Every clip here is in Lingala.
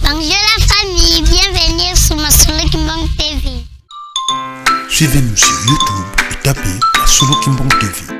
Bonjour la famille, bienvenue sur Masolo Kimbang TV. Suivez-nous sur YouTube et tapez Masolo Kimbang TV.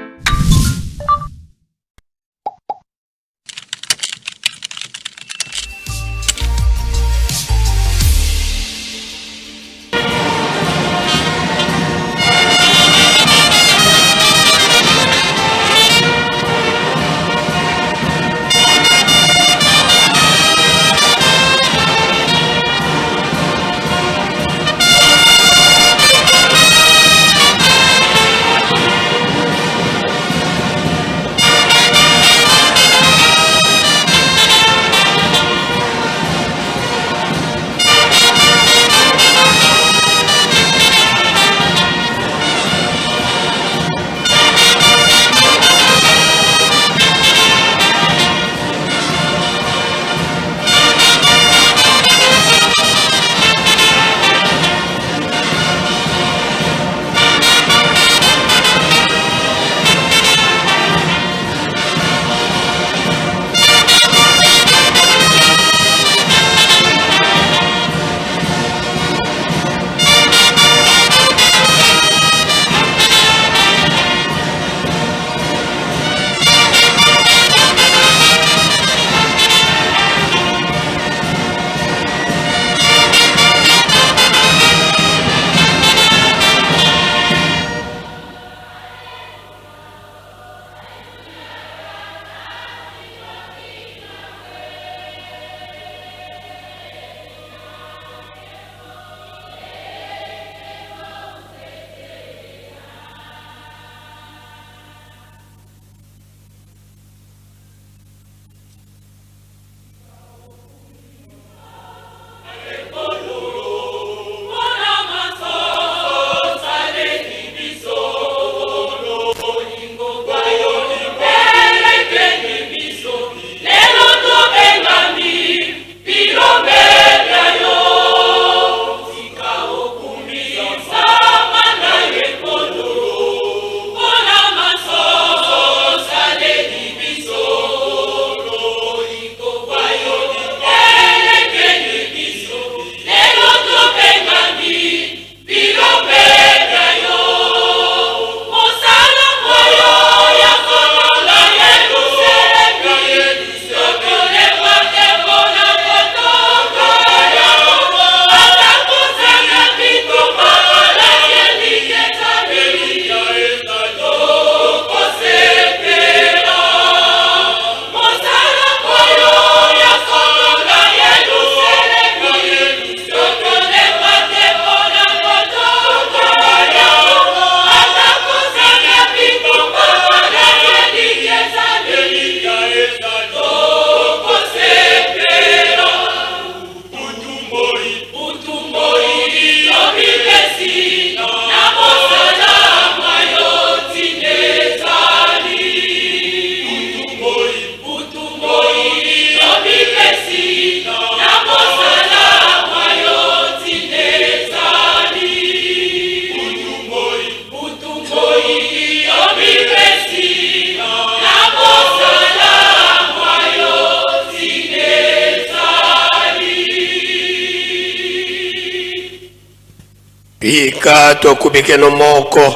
Pika tokubike no moko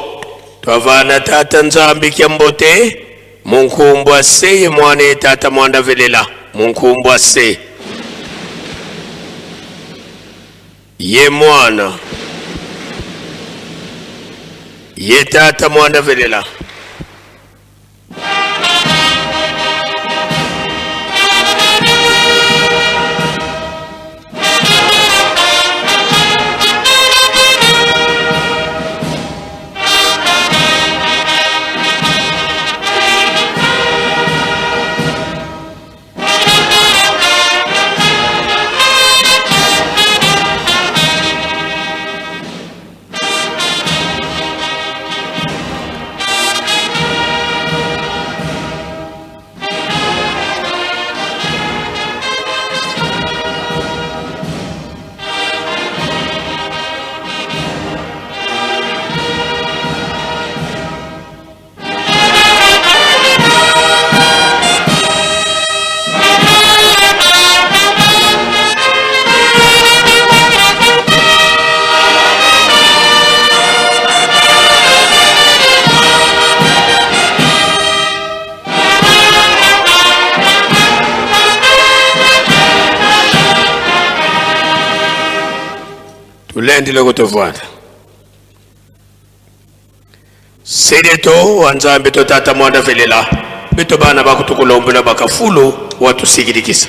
twavana tata nzambi kyambote munkumbwa se ye mwane tata mwanda velela munkumbwa se ye mwana ye tata mwanda velela tulendile kutovana sedeto wanzambe to tata mwanda velela beto bana bakutukulombela bakafulu watusikilikisa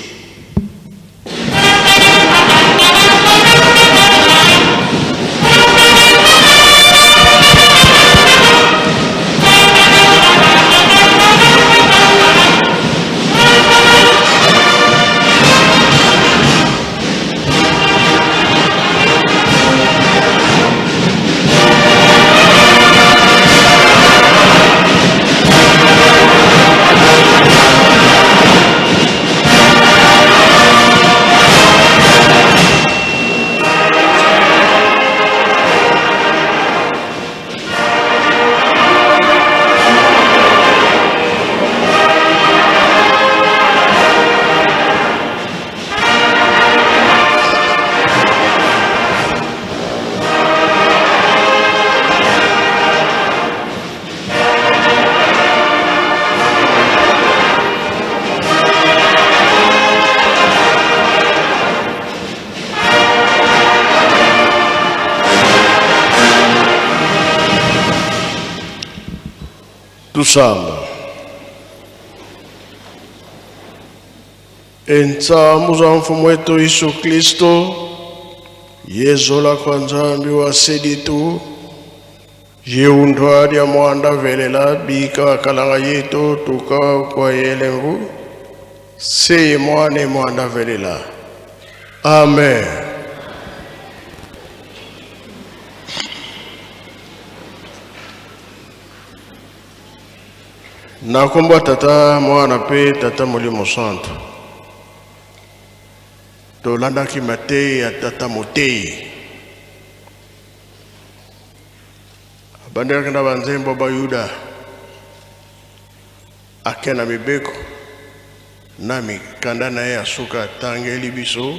Tusamba entsamu za mfumu wetu Yesu Kristo yezola kwa nzambi wa seditu yeundwa ya mwanda velela bika kalanga yetu tuka kwa yelengu se mwane mwanda velela. Amen. Nakomba tata mwana pe tata Molimo Santo tolanda ki matei ya tata Motei bandera na banzembo ba Yuda akena mibeko nami kanda na ya suka tangeli biso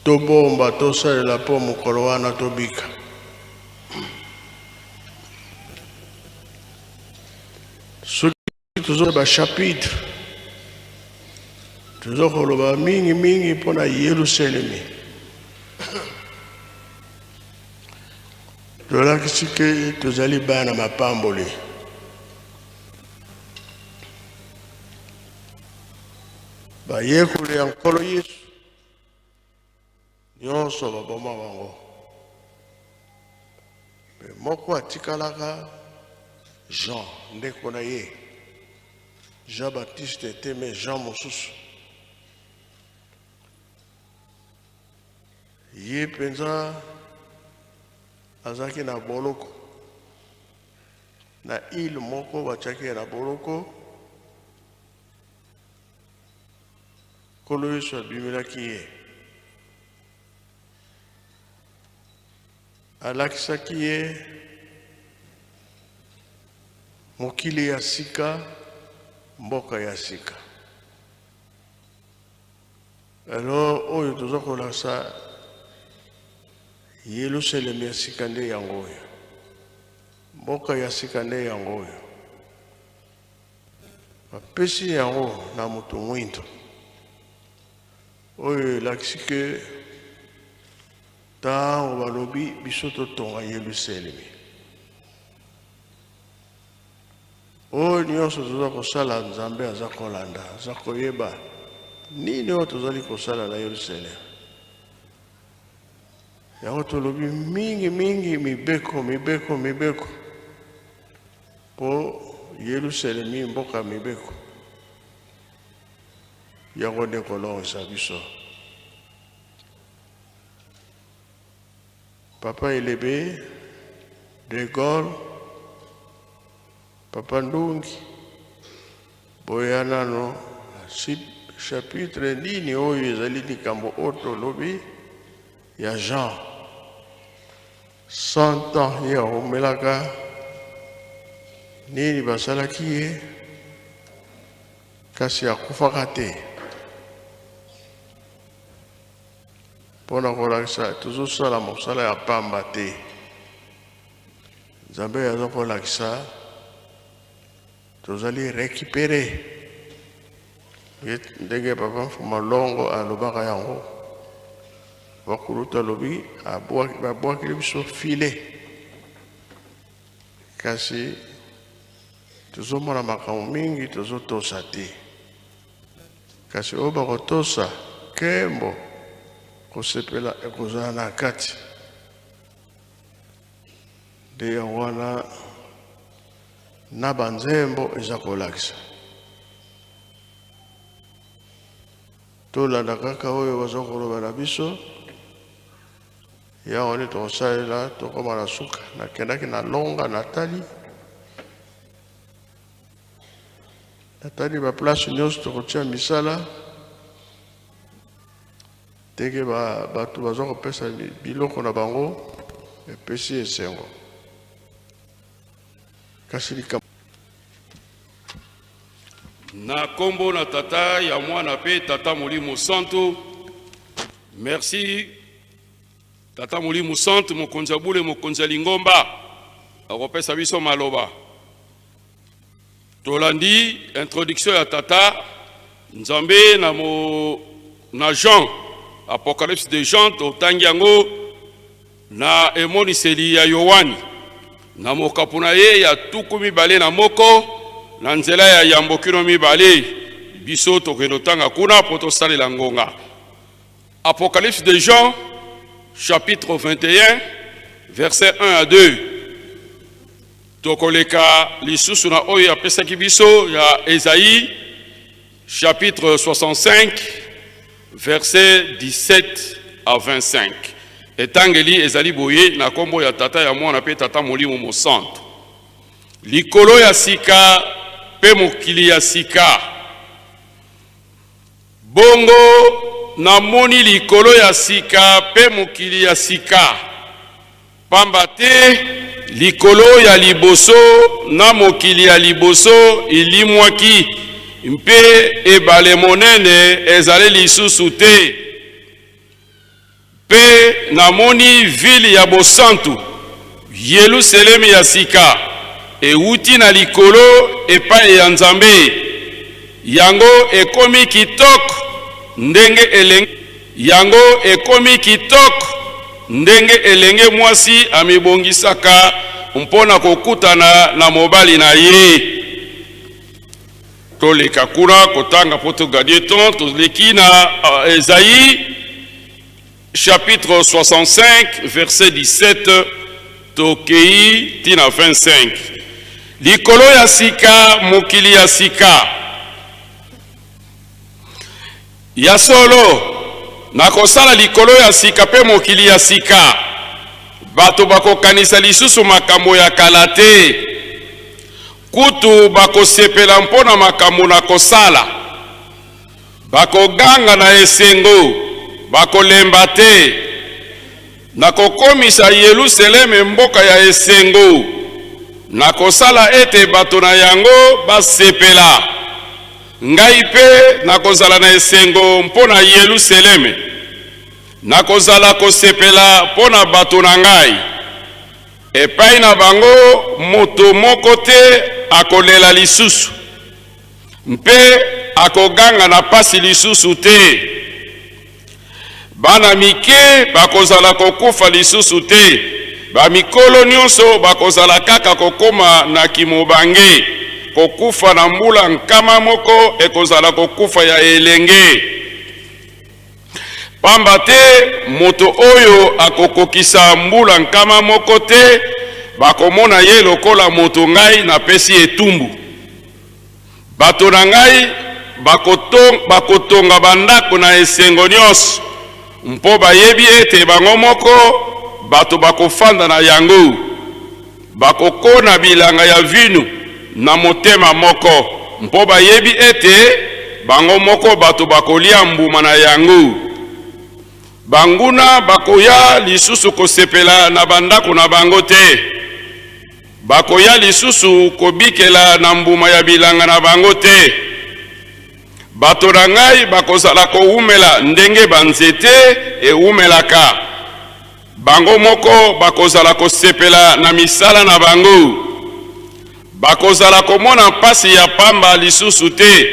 to bomba to salela po mukolo wana to bika toujours ba chapitre toujours koloba mingi pona Yerusalemi tolakisi ke tozali bana mapamboli bayekoli ya nkolo Yesu nyonso baboma bango pe moko atikalaka Jean ndeko na ye Jean-Baptiste était mais Jean mosusu ye penza azaki na boloko na ile moko bachaki na boloko kolo Yesu abimelaki ye alakisaki ye mokili ya sika mboka ya sika. Alors oyo tozokola sa Yerusalemu ya sika nde yango oyo mboka ya sika nde yango oyo bapesi yango na moto mwindo oyo elakisi ke ntango balobi biso totonga Yerusalemu oyo nyonso toza kosala nzambe aza kolanda aza koyeba nini oyo tozali kosala na Yerusalemu yango tolobi mingi mibeko po Yerusalemu mboka mibeko yango nde kolongisa biso Papa Elebe de Gaulle Papa Ndungi boyanano chapitre nini oyo ezali likambo oto lobi ya Jean 100 ans ya omelaka nini basalaki ye kasi akufaka te mpona kolakisa tozosala mosala ya pamba te Nzambe aza kolakisa tozali récupérer ndenge papa Mfuma Longo alobaka yango bakuluta lobi babwakili biso file kasi tozomona makambo mingi tozotosa te kasi oyo bakotosa kembo kosepela ekozala na kati nde yango wana na banzembo eza kolakisa tolanda kaka oyo baza koloba na biso yango nde tokosalela tokoma na suka nakendaki na longa natali baplace nyonso tokotia misala teke bato baza kopesa biloko na bango epesi esengo kasi likambo na kombo na tata ya mwana pe tata Molimo Santo. Merci tata Molimo Santo mokonzi bule mokonzi lingomba akopesa biso maloba tolandi introduction ya tata nzambe na Jean Apocalypse de Jean totangi yango na emoniseli ya Yohani na mokapuna ye ya tuku mibale na moko na nzela ya yambo kino mibale biso tokendo tanga kuna po tosalela ngonga. Apocalypse de Jean chapitre 21 verset 1 à 2 tokoleka lisusu na oyo apesaki biso ya Esaïe chapitre 65 verset 17 à 25 etangeli ezali boye na kombo ya tata ya mwana pe tata Molimo Santo. Likolo ya sika pe mokili ya sika bongo namoni likolo ya sika pe mokili ya sika pamba te likolo ya liboso na mokili ya liboso ilimwaki mpe ebale monene ezali lisusu te pe namoni vile ya bosantu Yerusalemi ya sika euti na likolo epai ya Nzambe yango ekomi kitoko ndenge elenge mwasi amibongisaka mpona kokutana na mobali na ye. Toleka kuna kotanga poto gadie ton toleki na Esaïe chapitre 65 verset 17 tokei tina 25 likolo ya sika mokili ya sika ya solo nakosala likolo ya sika pe mokili ya sika bato bakokanisa lisusu makambo ya kala te kutu bakosepela mpona makambo na kosala bakoganga na esengo bakolemba te nakokomisa Yerusalemi mboka ya esengo nakosala ete bato na yango basepela ngai pe nakozala na esengo mpona Yerusalemi nakozala kosepela mpona bato na ngai epai na bango moto moko te akolela lisusu mpe akoganga na pasi lisusu te bana mike bakozala kokufa lisusu te bamikolo nyonso bakozala kaka kokoma na kimobange kokufa na mbula nkama moko ekozala kokufa ya elenge pamba te moto oyo akokokisa mbula nkama moko te bakomona ye lokola moto ngai napesi etumbu bato na ngai bakotonga bandako na esengo nyonso mpo bayebi ete bango moko bato bakofanda na yango bakokona bilanga ya vino na motema moko mpo bayebi ete bango moko bato bakolia mbuma na yango banguna bakoya lisusu kosepela na bandako na bango te bakoya lisusu kobikela na mbuma ya bilanga na bango te bato na ngai bakozala koumela ndenge banzete eumelaka bango moko bakozala kosepela na misala na bango bakozala komona mpasi ya pamba lisusu te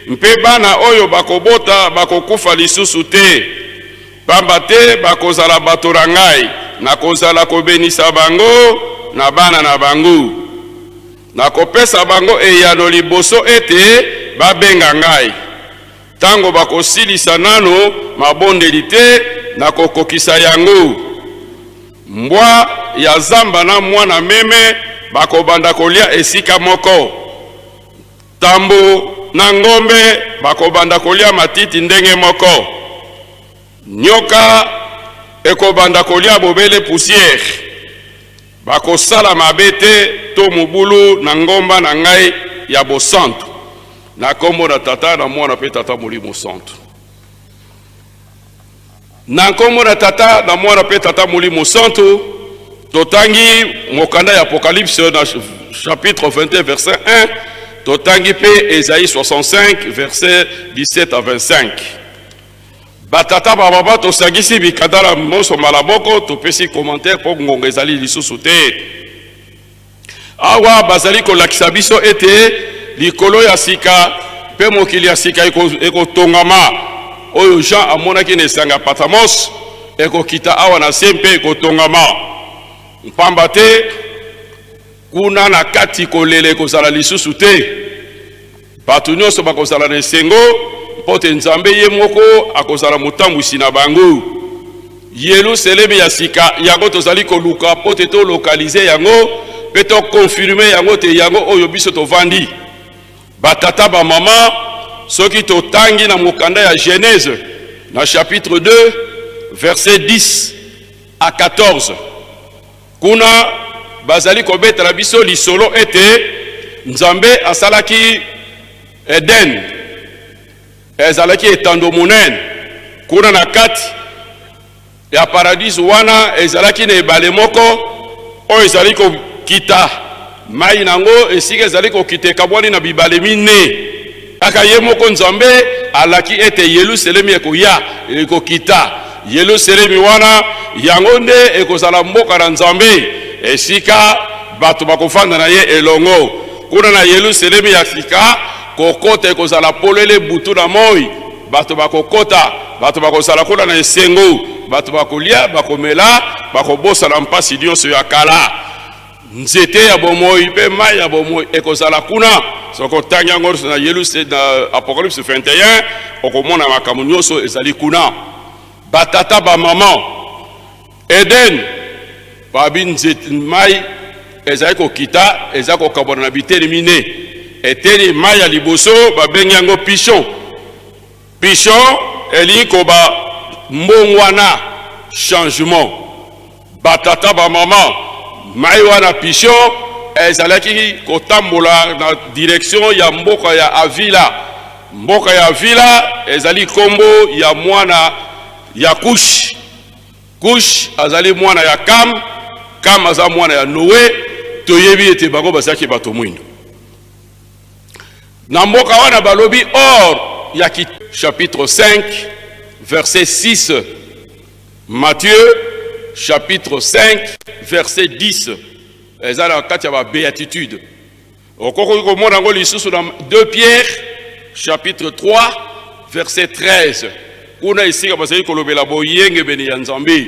mpe bana oyo bakobota bakokufa lisusu te pamba te bakozala bato na ngai nakozala kobenisa bango na bana na bango nakopesa bango eyano liboso ete babenga ngai tango bakosilisa nano mabondeli te nakokokisa yango mbwa ya zamba na mwana meme bakobanda kolia esika moko tambo na ngombe bakobanda kolia matiti ndenge moko nyoka ekobanda kolia bobele poussière bakosala mabe te to mobulu na ngomba na ngai ya bosantu na kombo na tata na mwana pe tata molimo santu na kombo na tata na mwana pe tata molimo santu totangi mokanda ya Apocalypse na chapitre 21 verset 1 totangi pe Esaïe 65 verset 17 à 25 batata bababa tosangisi bikadala moso malaboko topesi commentaire po ngonga ezali lisusu te awa bazali kolakisa biso ete likolo ya sika pe mokili ya sika ekotongama oyo Jean amonaki na esanga Patmos ekokita awa na se mpe ekotongama mpamba te kuna na kati kolela ekozala lisusu te bato nyonso bakozala na esengo mpo te Nzambe ye moko akozala motambwisi na bango Yelusalemi ya sika yango tozali koluka mpo te tolokalize yango mpe tokonfirme yango te yango oyo biso tovandi batata bamama soki totangi na mokanda ya Genèse na chapitre 2 verset 10 à 14 kuna bazali kobetela biso lisolo ete Nzambe asalaki Eden ezalaki etando monene kuna na kati ya paradis wana ezalaki na ebale moko oyo ezali kokita mai nango esika ezali kokiteka bwani na bibale mine kaka ye moko Nzambe alaki ete Yelusalemi ekoya ekokita Yelusalemi wana yango nde ekozala mboka na Nzambe esika bato bakofanda na ye elongo kuna na Yelusalemi ya sika kokota ekozala polele butu na moi bato bakokota bato bakozala kuna na esengo bato bakolia bakomela bakobosa na mpasi nyonso ya kala nzete ya bomoi pe mai ya bomoi ekozala kuna soko tanya ngorso na Yelusalemi na Apocalypse 21 okomona makambo nyonso ezali kuna batata ba mama Eden babi nzete mai ezali kokita ezali kokabona na biteli mine eteli mai ya liboso babengi yango pichon pichon eli koba mbongwana changement batata ba mama mai wana pichon ezalaki kotambola na direction ya mboka ya Avila mboka ya Avila ezali kombo ya mwana ya Kush Kush azali mwana ya Kam aza mwana ya Noé toyebi ete bango bazaki bato mwindo na mboka wana balobi or ya chapitre 5 verset 6 Matthieu chapitre 5 verset 10 ezala kati ya ba béatitude okoko komona ngo lisusu na 2 Pierre chapitre 3 verset 13 kuna isika bazali kolobela boyenge beni ya Nzambe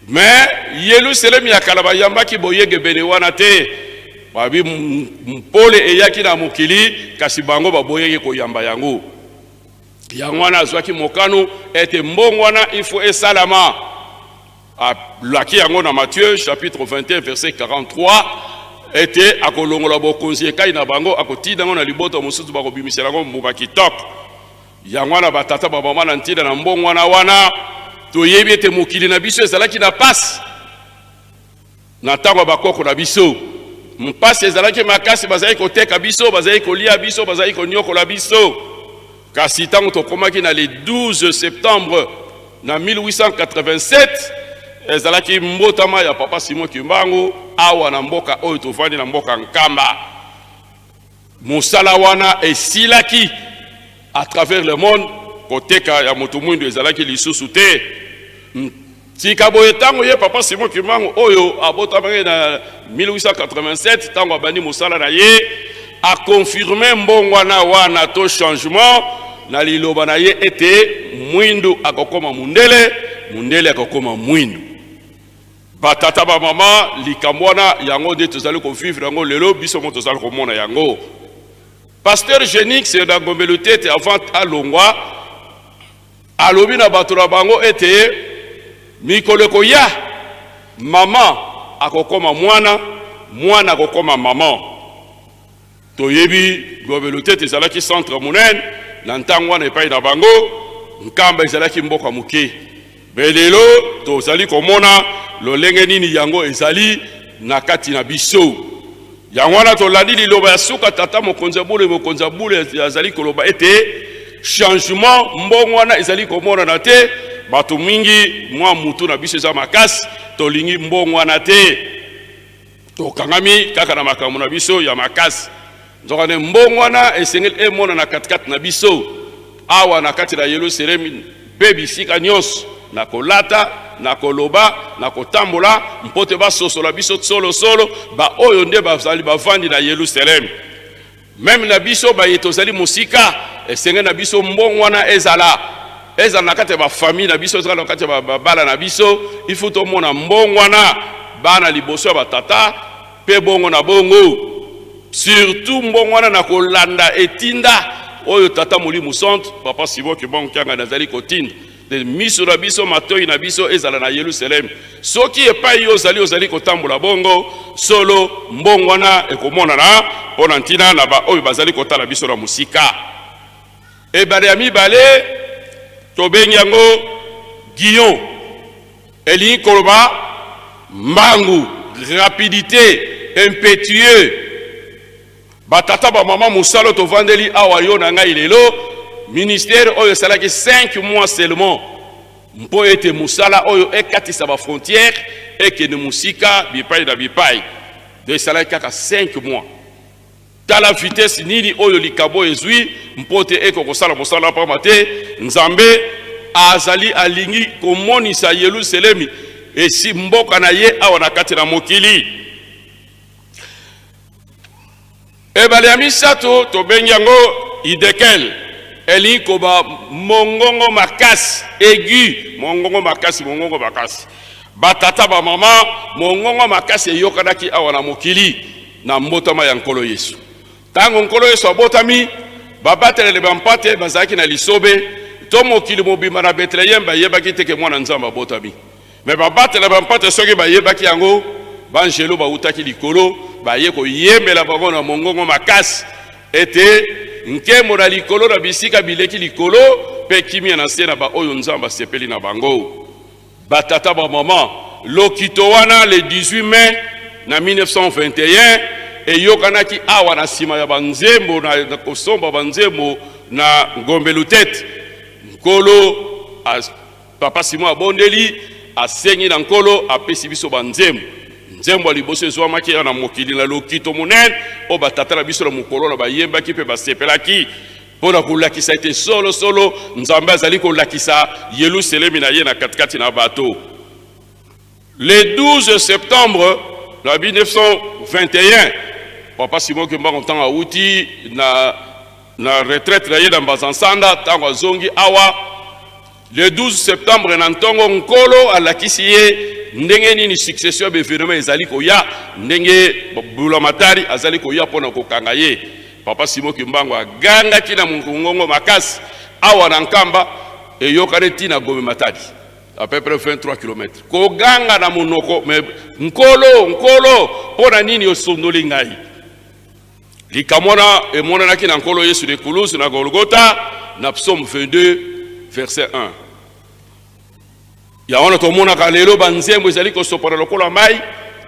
mais Yelusalemi ya kala bayambaki boyenge beni wana te babi mpole eyaki na mokili kasi bango baboyenge koyamba yango yango wana azwaki mokano ete mbongo wana ifo esalama laki yango na Matthieu chapitre 21 verset 43 ete akolongola bokonzi ekai na bango akotinda ngo na liboto mosusu bakobimisela ngo mbuka kitoko yango wana batata babama na ntina na mbongo wana toyebi ete mokili na biso ezalaki na pasi na ntango bakoko na biso mpasi ezalaki makasi bazali koteka biso bazali kolia biso bazali konyokola biso kasi ntango tokomaki na le 12 septembre na 1887 ezalaki mbotama ya papa Simon Kimbangu awa na mboka oyo tovandi na mboka Nkamba mosala wana esilaki à travers le monde koteka ya moto mwindo ezalaki lisusu te tika boye tango ye papa Simon Kimbangu oyo abotamaki na 1887 tango abandi mosala na ye a confirmé mbongwana wana to changement na liloba na ye ete mwindo akokoma mundele mundele akokoma mwindu. Batata ba mama likamwana yango de tozali ko vivre yango lelo biso mo tozali ko mona yango. Pasteur Genix na Ngombelu Tete avant alongwa alobi na bato na bango ete mikolo koya mama akokoma mwana, mwana akokoma mama. Toyebi Ngombelu Tete ezalaki centre monene na ntango wana epai na bango nkamba ezalaki mboka muke. Belelo tozali komona lolenge nini yango ezali na kati na biso. Yango wana tolandi liloba ya suka tata mokonzi bule azali koloba ete changement mbongo wana ezali komona na te bato mingi mwa mutu na biso eza makasi tolingi mbongo wana te tokangami kaka na makambo na biso ya makasi. Nzokane mbongo wana esengeli emona na katikati na biso awa na kati na Yerusalemi pe bisika nyonso na kolata na koloba na kotambola mpote basosola biso solo ba oyo nde bazali bavandi na Yerusalemi. Même na biso ba yetozali musika esenge na biso mbongo wana ezala na kati ba famille na biso ezala na kati ba bala na biso ifuto mona mbongo wana bana liboso ba tata pe bongo na bongo surtout mbongo wana na kolanda etinda oyo tata Molimu Centre papa Siboki bongo kyanga nazali kotinda de miso na biso matoi na biso ezala na Yerusalem. Soki epai yo ozali kotambola bongo solo mbongo wana ekomona na pona ntina na ba oyo bazali kotala biso na musika. Ebale ya mibale tobengi yango Guillon eli koloba mbangu rapidité impétueux. Batata ba mama musalo to vandeli awa yo na ngai lelo ministère oyo salaki 5 mois seulement mpo ete musala oyo ekatisa ba frontière ekende musika bipai na bipai de salaki kaka 5 mois. Tala vitesse nini oyo likabo ezwi mpo te eko kosala musala pa mate nzambe azali alingi komonisa Yerusalemi esi mboka na ye awa na kati na mokili. Ebale ya misato tobengi yango Idekel eli koba mongongo makasi aigu mongongo makasi batata ba mama mongongo makasi eyokanaki awa na mokili na mbotama ya nkolo Yesu. Tango nkolo Yesu abotami babatelele bampate bazaki na lisobe to mokili mobima na Bethlehem bayebaki teke mwana nzamba abotami. Me babatele bampate soki bayebaki yango banjelo bautaki likolo baye koyembela bango na mongongo makasi ete nkemo na likolo na bisika bileki likolo pe kimia na se na ba oyo nzamba sepeli na bango. Batata ba mama lokito wana le 18 mai na 1921 eyokanaki awa na sima ya banzembo na kosomba banzembo na Ngombelu Tete. Nkolo papa Simon abondeli asengi na nkolo apesi biso banzembo. Nzembo liboso ezwamaki na mokili na lokito monene o batata na biso na mokolo na bayembaki pe basepelaki pona kolakisa ete solo nzambe azali kolakisa Yerusalemi na ye na katikati na bato. Le 12 septembre 1921 papa Simon Kimbango ntango auti na retraite na ye na Mbazansanda ntango azongi awa le 12 septembre na ntongo nkolo alakisi ye ndenge nini succession be événement ezali koya ndenge bulamatari azali koya pona kokanga ye. Papa Simon Kimbango aganga kina mungongo makasi awa na nkamba eyokane tina Gome Matadi à peu près 23 km. Koganga na monoko me nkolo pona nini osondoli ngai likamona emona na kina nkolo Yesu de Kulus na Golgotha na Psaume 22 verset 1. Ya wana tomona ka lelo banzembo ezali ko sopora lokola mai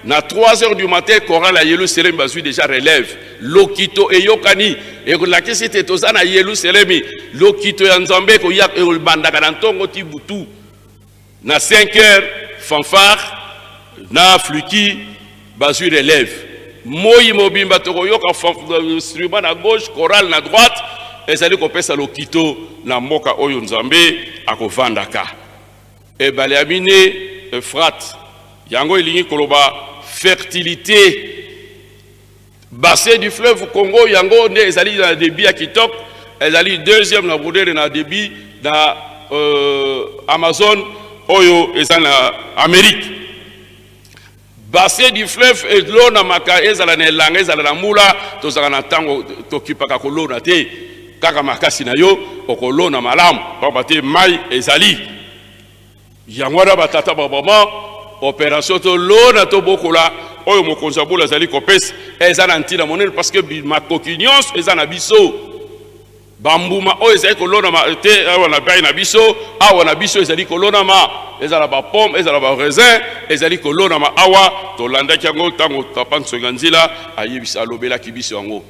na 3h du matin chorale à Yerusalem bazui déjà relève lokito eyokani ekolakisi te tozana Yerusalem lokito ya nzambe ko ya bandaka na ntongo tibutu na 5h fanfare na fluki bazui relève moyi mobimba to yoka instrument à gauche chorale na droite ezali ko pesa lokito na mboka oyo nzambe akovandaka. Ebale ya mine Efrate yango elingi koloba fertilité bassin du fleuve Congo yango nde ezali na débit ya kitoko ezali deuxième na brodere na débit na Amazon oyo eza na Amérique. Bassin du fleuve et l'eau na maka ezala na elanga ezala na mula tozala na tango tokipaka kolona te kaka makasi na yo okolona malamu pamba te mai ezali yango na batata babama opération to lona to bokola oyo mokonzi abola ezali kopesa eza na ntina monene parce que makoki nyonso eza na biso bambuma oyo ezali kolona ma te awa na bai na biso awa na biso ezali kolona ma ezala ba pomme ezala ba raisin ezali kolona ma awa tolandaki yango tango papa Nsonga Nzila ayebisa alobelaki biso yango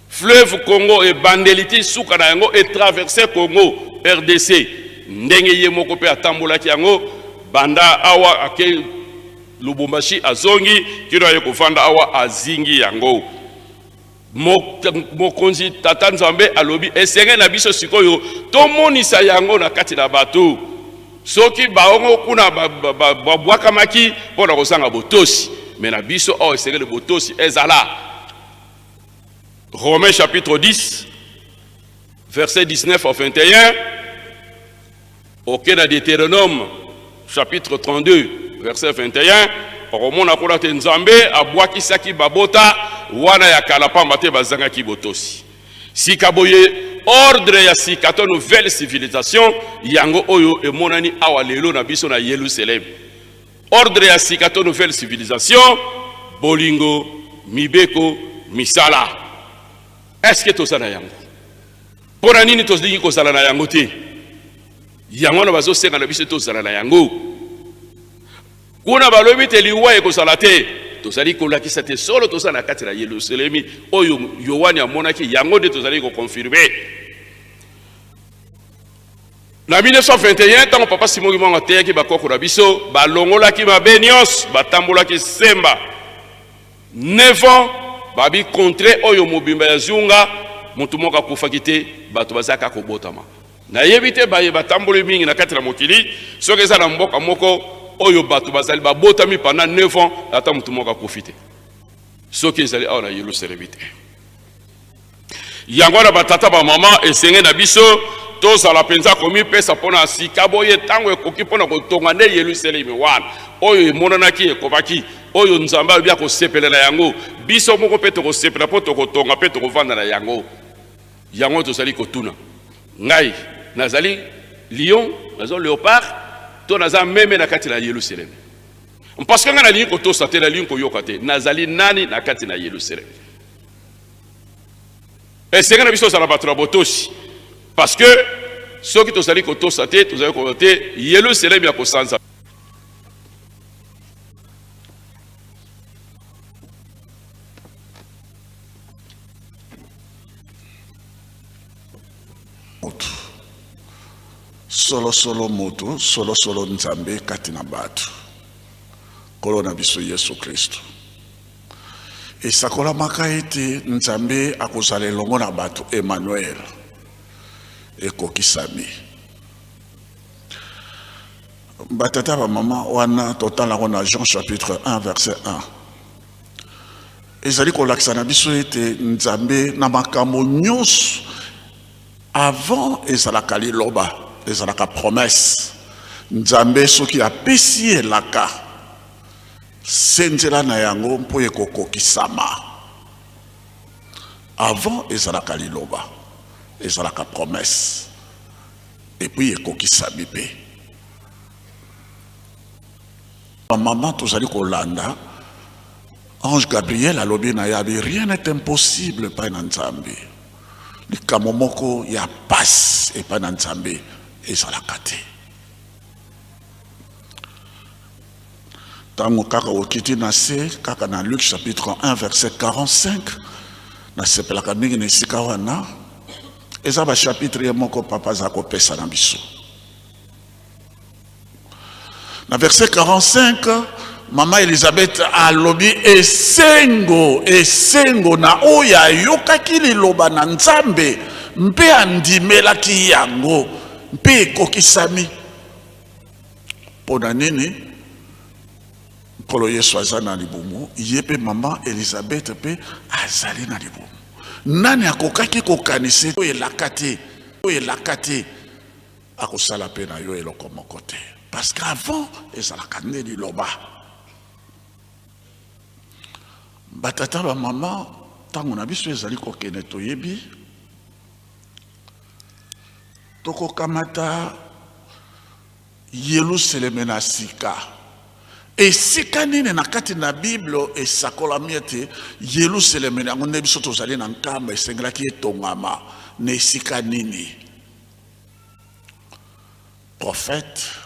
fleuve Congo et bandeliti suka na yango et traverser Congo RDC ndenge ye moko pe atambolaki yango banda awa ake Lubumbashi azongi kino aye kofanda awa azingi yango mokonzi tata Nzambe alobi esenge na biso sikoyo tomonisa yango na kati na bato soki baongo kuna babwakamaki mpona kozanga botosi mais na biso oyo esenge le botosi ezala. Romains chapitre 10 verset 19 à 21 auquel à Deutéronome chapitre 32 verset 21 Romona kola te Nzambe abwakisaki babota wana ya kalapamba te bazangaki botosi sika boye ordre ya sika to nouvelle civilisation yango oyo emonani awa lelo na biso na Yerusalem. Ordre ya sika to nouvelle civilisation bolingo mibeko misala. Est-ce que tozana yango pona nini tozlingi kozala na yango te yango na bazosenga na biso tozala na yango kuna balobi te liwa ekozala te tozali kolakisa te solo tozala na kati na Yerusalemi oyo Yohani amonaki yango de tozali kokonfirme na 1921 tango papa Simon Kimwangu ateyaki bakoko na biso balongolaki mabe nyonso batambolaki semba 9 ans babi contre oyo mobimba ya zunga mutu moko akufaki te bato bazaka kobotama na yebite baye batamboli mingi na kati na mokili soki eza na mboka moko oyo bato bazali babotami pendant 9 ans ata mutu moko akufite soki ezali awa na Yerusalemi te yango na batata ba mama esenge na biso tozala penza komipesa mpona sika boye tango ekoki mpona kotonga nde Yerusalemi wana oyo emonanaki ekobaki oyo Nzambe abia kosepelela yango biso moko pe tokosepela mpo tokotonga pe tokovanda na yango yango tozali kotuna ngai nazali lion nazo léopard to naza meme na kati na Yerusalemi parce que ngai nalingi kotosa te nalingi koyoka te nazali nani na kati na Yerusalemi esenga na biso ozala bato na botosi parce que soki tozali kotosa te tozali koyoka te Yerusalemi ya kosanza solo moto solo Nzambe kati na batu kolo na biso Yesu Kristo esakola maka ete Nzambe akozala elongo na batu Emmanuel ekokisami batata ba mama wana totalango na Jean chapitre 1 verset 1 ezali kolakisa na biso ete Nzambe na makambo nyonso avant ezalaka liloba ezalaka promesse Nzambe soki apesi elaka senzela na yango mpo ekokokisama avant ezalaka liloba ezalaka promesse et puis ekokisami pe maman tozali kolanda Ange Gabriel alobi na yabi rien n'est impossible pa na Nzambe likambo moko ya passe et pa na Nzambe ezalaka te tango kaka okiti na se kaka na Luc chapitre 1 verset 45 na sepelaka mingi na esika wana eza ba chapitre ya moko papa za kopesa na biso na verset 45 Mama Elisabeth alobi esengo na oya yokaki liloba na Nzambe mpe andimelaki yango mpe ekokisami pona nini kolo Yesu aza na libumu ye pe mama Elisabeth pe azali na libumu nani akokaki kokanisi oyo elaka te akosala pe na yo eloko moko te Parce qu'avant, ils allaient du loba. Batata ba maman, tant on a vu ce zali ko kene to yebi. Toko kamata Yerusalem na sika. Et sika nini na kati na Bible et sakola miete Yerusalem na ngone biso to zali na nkamba esengela ki etongama ne sika nini. Prophète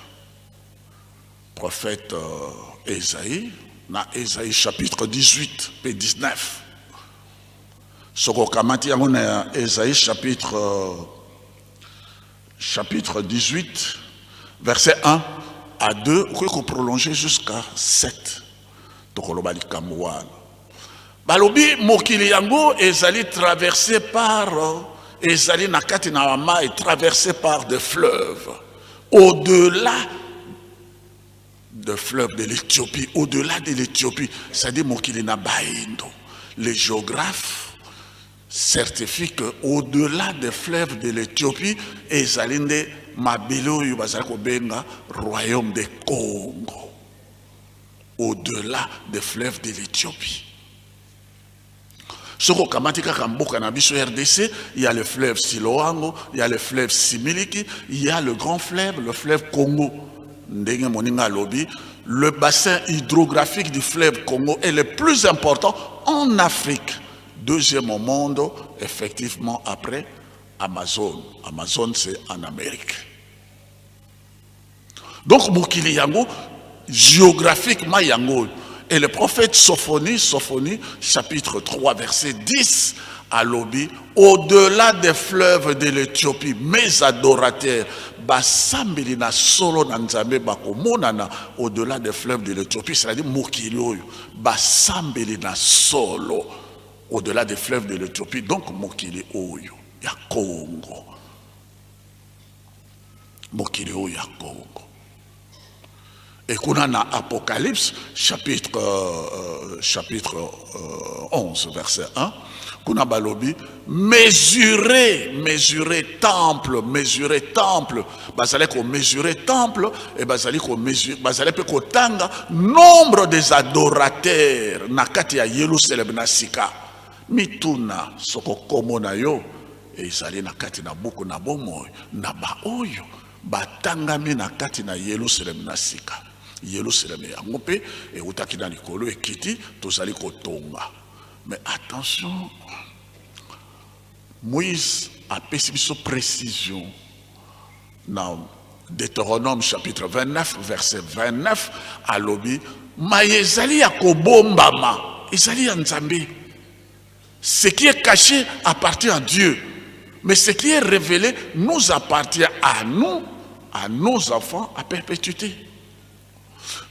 Ésaïe, dans Ésaïe chapitre 18 et 19. Soko kamati yango na Ésaïe chapitre 18, verset 1 à 2, vous pouvez prolonger jusqu'à 7. Tokoloba likamouana. Balobi mokili yango ezali traversé par ezali nakati na wama est traversé par des fleuves. Au-delà de fleuve de l'Éthiopie, au-delà de l'Éthiopie, c'est-à-dire Mokilina Baindo. Les géographes certifient qu'au-delà des fleuves de l'Éthiopie, Ezalinde Mabelo Yubazako Benga, royaume de Congo. Au-delà des fleuves de l'Éthiopie. Soko Kamatika Kamboka Nabiso RDC, il y a le fleuve Siloango, il y a le fleuve Similiki, il y a le grand fleuve, le fleuve Congo. Le bassin hydrographique du fleuve Congo est le plus important en Afrique. Deuxième au monde, effectivement, après Amazon. Amazon, c'est en Amérique. Donc, Mokili Yango, géographiquement Yango. Et le prophète Sophonie, chapitre 3, verset 10, à Lobi, au-delà des fleuves de l'Éthiopie, mes adorateurs, Basambelina solo nanzambe bakomonana au-delà des fleuves de l'Éthiopie, c'est-à-dire Mokiloyo, Basambelina solo au-delà des fleuves de l'Éthiopie, donc Mokili Oyo, ya Congo. Mokili Oyo, ya Congo. Et qu'on a dans Apocalypse, chapitre 11, verset 1, qu'on a balobi, mesurer temple, basale ko mesurer temple, et basale ko mesurer, basale pe ko tanga, nombre des adorateurs, nakati ya Yerusalem na sika, mituna, soko komo na yo, et isali nakati na buku na bomo, na ba oyo, batangami nakati na Yerusalem na sika. Yerusalem yango pe et utaki na likolo ekiti tozali kotonga. Mais attention, Moïse a pesi biso précision dans Deutéronome chapitre 29 verset 29 alobi ma ezali ya kobombama ezali ya Nzambe. Ce qui est caché appartient à Dieu, mais ce qui est révélé nous appartient à nous, à nos enfants à perpétuité.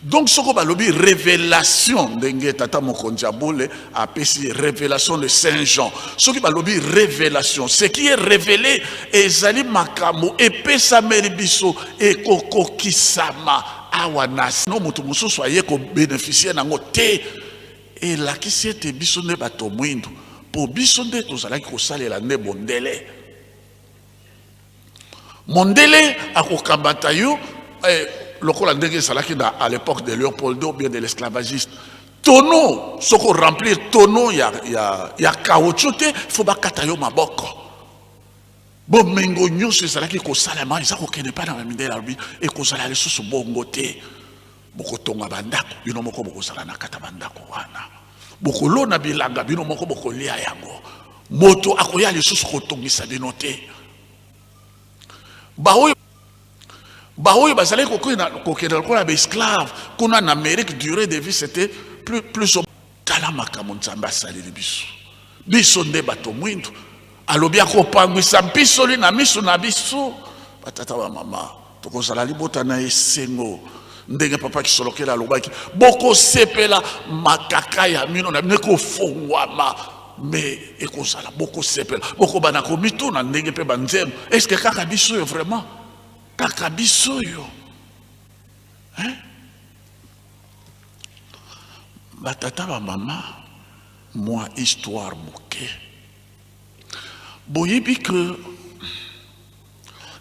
Donc, ce qu'on balobi révélation d'Enge Tata Mokondiaboule a appelé révélation de Saint Jean. Ce qui balobi révélation, ce qui est révélé, ezali makamo epesa meribiso et koko kisama awanas. Non, mutumuso soyez ko bénéficier nango te et la kisiete biso ne bato mwindu pour biso nde tozalaki ko salela ne bondele. Mondele akokabata yo lokola ndenge salaki à l'époque de Léopold ou bien de l'esclavagiste. Tonneau, ce qu'on remplit tonneau, il y a caoutchouc, il faut bakata yo maboko. Bon mengo nyonso salaki ko salama, ils ko kene pas dans la mindela bi et ko sala le sous bongo te. Boko tonga bandako, bino moko boko sala na kata bandako wana. Boko lona bilanga bino moko boko lia yango. Moto akoya le sous ko tongisa bino te. Baoui bazalé kokena esclave qu'on a en Amérique durée de vie c'était plus au kalamaka monzamba salé biso biso nde bato mwindu alobia ko pangwisa biso li na miso na biso batata wa mama tokozala libota na esengo ndenge papa kisolokela alobaki boko sepela makaka ya mino na neko fongwama mais ekozala boko sepela boko bana ko mituna ndenge pe banzem est-ce que kaka biso yo vraiment Kakabisoyo. Hein? Batata ba maman, moi histoire bouquet. Boyebi que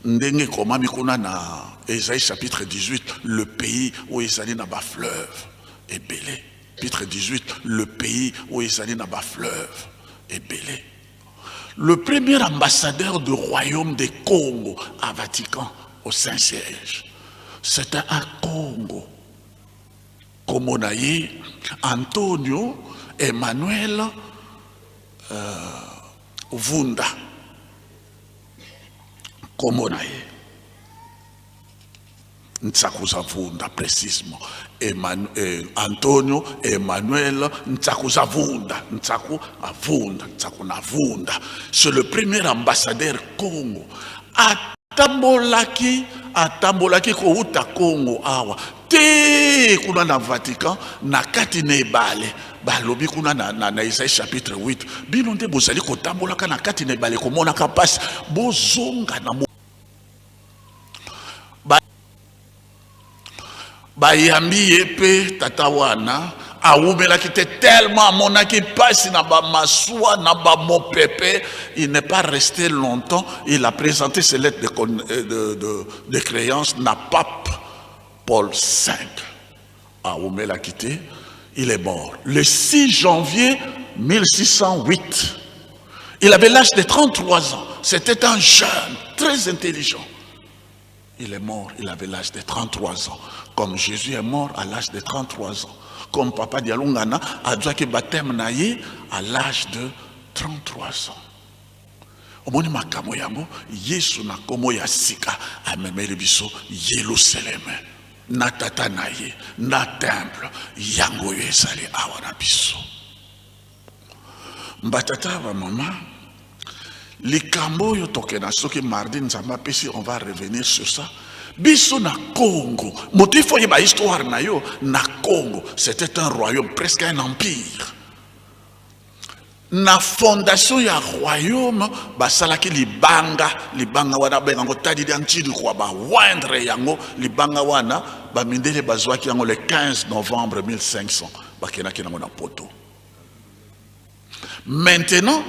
ndenge komami kuna na Ésaïe chapitre 18, le pays où ezali na ba fleuve et belé. Chapitre 18, le pays où ezali na ba fleuve et belé. Le premier ambassadeur du royaume des Congo à Vatican, au Saint-Siège, c'était un Congo. Komonaye Antonio Emmanuel Vunda. Komonaye Ntsakuza Vunda, précisément. Antonio Emmanuel Ntsakuza Vunda. Ntsaku Avunda, Ntsaku Navunda. C'est le premier ambassadeur Congo. Atambolaki kouta Congo awa. Te kuna na Vatican na kati ne bale. Balobi kuna na Isaïe chapitre 8. Bino nde bozali kotambolaka na kati ne bale komona ka passe bozonga na bayambi yepe tata wana awumelaki te tellement amonaki pasi na ba maswa na ba mopepe. Il n'est pas resté longtemps. Il a présenté ses lettres de créance na pape Paul V. Awumelaki te, il est mort le 6 janvier 1608. Il avait l'âge de 33 ans. C'était un jeune très intelligent. Il est mort, il avait l'âge de 33 ans. Comme Jésus est mort à l'âge de 33 ans. Comme Papa Dialungana a dit baptême naïe à l'âge de 33 ans. Omoni makamo yango Yesu na komo ya sika amemeli biso Yerusalem na tata naye na temple yango ezali awa na biso. Mbatata ba mama likambo yo tokena soki mardi nzamba pesi, on va revenir sur ça. Biso na Congo, motif yeba histoire na yo na Congo, c'était un royaume, presque un empire. Na fondation ya royaume basalaki libanga wana bengango tadi d'antidi kwa ba wendre yango libanga wana ba mindele bazwaki yango le 15 novembre 1500 bakenaki nango na poto. Maintenant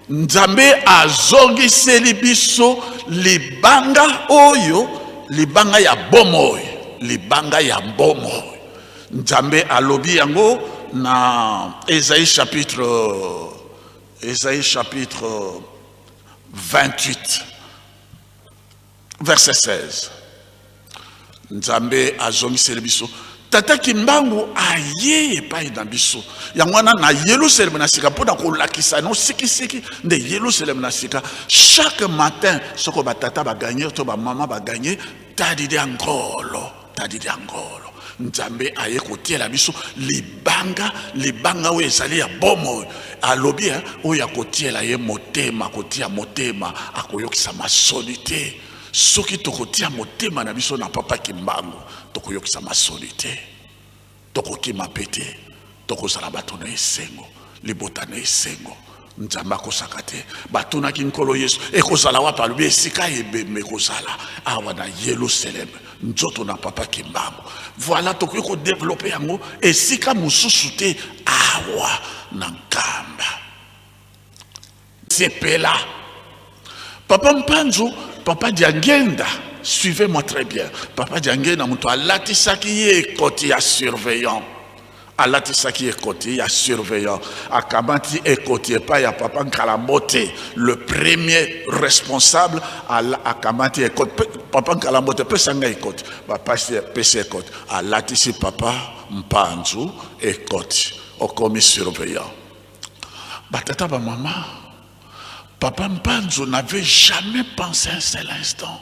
Nzambe azongiseli biso libanga oyo, libanga ya bomoy, libanga ya bomoy. Nzambe alobi yango na Ésaïe chapitre 28 verset 16. Nzambe azongiseli biso tata kimbangu aye epai na biso yangwana na Yerusalem na sika pona kolakisa no siki nde Yerusalem na sika. Chaque matin soko batata ba gagner to ba mama ba gagner tadi de angolo Nzambe aye kotiela biso libanga we ezali ya bomo alobi oya kotiela ye motema, kotia motema akoyokisa masoni te. Soki tokotia motema na biso na papa kimbangu tokoyokisa masoni te, tokokima pete, tokozala bato na esengo, libota na esengo. Nzambe akosaka te batunaki nkolo Yesu ekozala wapi, alobi esika ebembe ekozala awa na Yerusalem nzoto na papa kimbangu. Voilà tokoki kodévelopper yango esika mosusu te awa na nkamba sepela. Papa Mpanzu, Papa Diangenda, suivez-moi très bien. Papa Diangenda muto alatisaki ye koti ya surveillant. Alatisaki ye koti ya surveillant. Akamati e koti epa ya Papa Nkalambote, le premier responsable akamati e koti. Papa Nkalambote pe sanga e koti. Papa pese e koti. Alatisi Papa Mpanzu e koti. Okomi surveillant. Batata ba mama. Papa Mpanzu n'avait jamais pensé un seul instant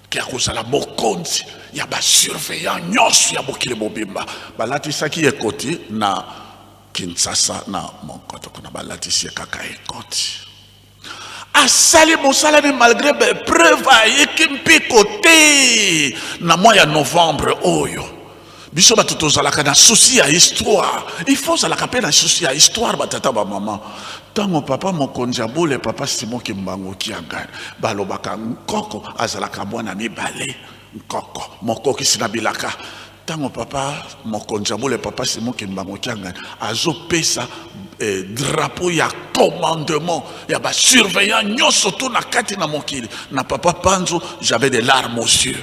qu'il y a cause la bokonzi, il y a des surveillants, il y a beaucoup de bobimba. Balatisaki ekoti na Kinshasa na monkoto kuna balatisi kaka ekoti. Asali mosala ni malgré preuve ekimpi côté na mois ya novembre oyo. Biso batuto zalaka na souci ya histoire. Il faut zalaka pe na souci ya histoire batata ba maman. Tango papa mokonzi abule papa Simon Kimbangu kianga balobaka nkoko azalaka mwana mibale nkoko moko kisina bilaka. Tango papa mokonzi abule papa Simon Kimbangu kianga azo pesa drapeau ya commandement ya ba surveillant nyonso to na kati na mokili na papa Panzo. J'avais des larmes aux yeux.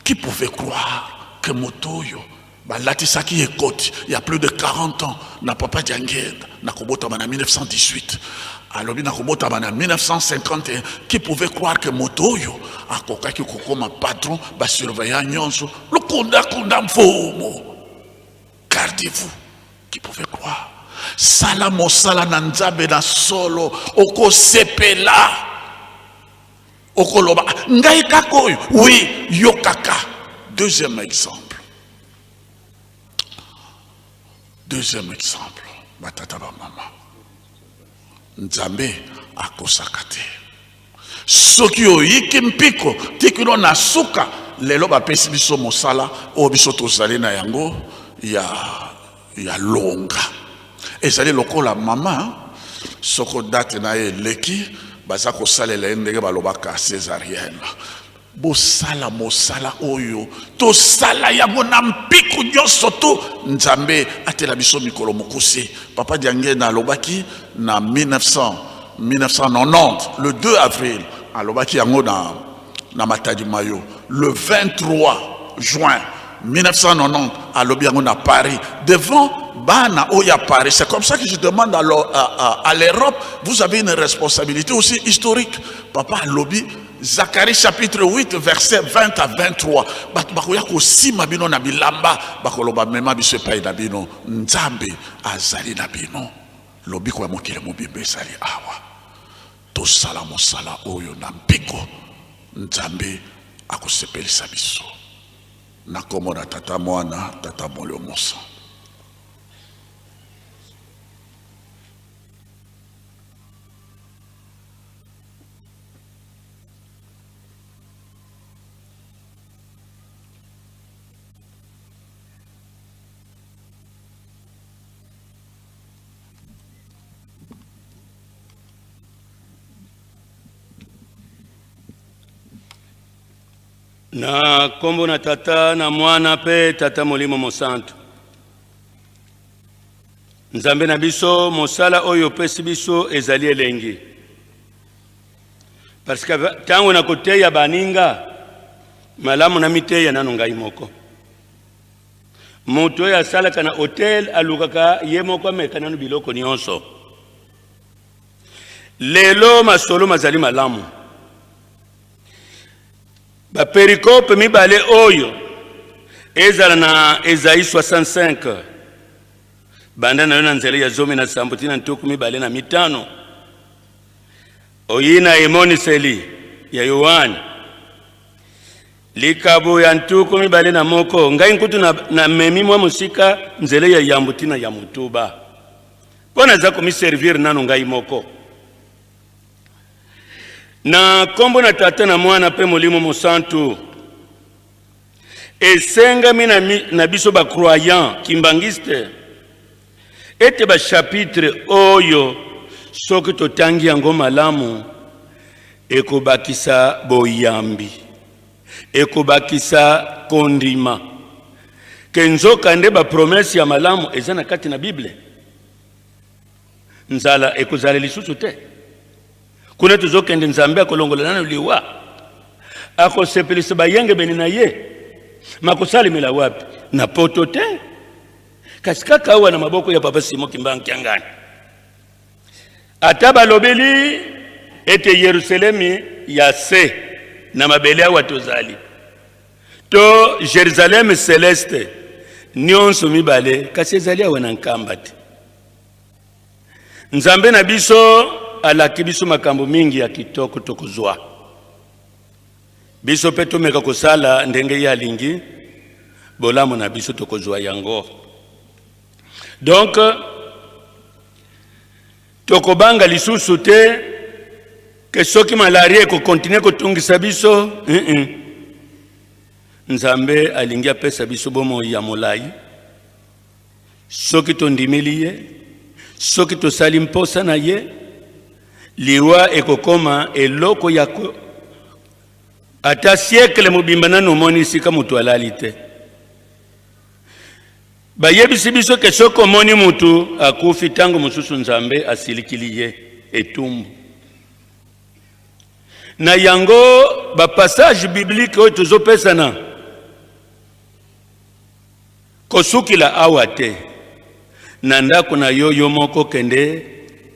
Qui pouvait croire que motoyo ba latisaki ekoti il y a plus de 40 ans na papa Diangenda na kobota en 1918 alobi na kobota en 1951. Qui pouvait croire que motoyo akokaki kokoma patron ba surveillant nyonso le kunda mfomo. Gardez-vous. Qui pouvait croire? Sala mosala na nzambe na solo oko sepela oko loba ngai kakoyo. Oui, yo kaka. Deuxième exemple. Deuxième exemple. Batata ba mama. Nzambe akosaka te. Soki oyiki mpiko tikino na suka lelo bapesi biso mosala o biso tozali na yango ya longa. Ezali lokola mama soko date na eleki baza kosalela ndenge balobaka césarienne. Bosala mosala oyo tosala yango na mpiko nyonso to nzambe atela biso mikolo mokuse. Papa Diangenda alobaki na 1990 le 2 avril alobaki yango na Matadi Mayo. Le 23 juin 1990 alobi yango na Paris devant Bana Oya Paris. C'est comme ça que je demande à l'Europe, vous avez une responsabilité aussi historique. Papa alobi Zacharie chapitre 8 verset 20 à 23. Bakoya ko sima bino na bilamba bakoloba mema biso pa na bino nzambe azali na bino. Lobi ko mokile mobimbe sali awa. To sala mosala oyo na mpiko nzambe akosepelisa biso. Na komona tata mwana tata molio mosa. Na kombo na tata na mwana pe tata molimo mosantu. Nzambe na biso mosala oyo pesi biso ezali elengi. Parce que tango na koteya baninga malamu na miteya nanu ngai moko. Moto ya salaka na hotel alukaka ye moko ameka nanu biloko nyonso. Lelo masolo mazali malamu. Ba perikope mibale oyo ezala na Esaïe 65 banda na nzela ya zomi na sambuti na ntuku mibale na mitano oyina emoni seli ya Yohani likabo ya ntuku mibale na moko ngai nkutu na memi mwa musika nzela ya yambuti na ya mutuba pona za komi servir nanu ngai moko. Na kombo na tata na mwana pe molimo mosantu esenga na biso ba croyant kimbangiste ete ba chapitre oyo soki totangi yango malamu ekobakisa boyambi ekobakisa kondima kenzoka nde ba promesse ya malamu eza na kati na Bible nzala ekozala lisusu te. Kuna tuzokende nzambe akolongola nanu liwa akosepelisa bayenge beni na ye makosalimela wapi na poto te kasika kawa na maboko ya papa Simo Kimbangu Kiangani ataba lobeli ete Yerusalemi ya se na mabele ya watozali to Jerusalem celeste nyonso mibale kasi ezali awa na nkamba te. Nzambe na biso alaki biso makambo mingi ya kitoko tokozwa biso pe tomeka kosala ndenge ya lingi bolamu na biso tokozwa yango. Donc tokobanga lisusu te ke soki malaria eko continue kotungisa biso Nzambe alingi apesa biso bomo ya molai soki tondimeli ye soki tosali mposa na ye liwa ekokoma eloko yako ata siècle mobimba nanu omoni sika mutu alali te. bayebisi biso ke soko omoni mutu akufi tango mosusu nzambe asilikili ye etumbu. Na yango bapassage biblique oyo tozopesana kosukila awa te. Na ndako na yo moko kende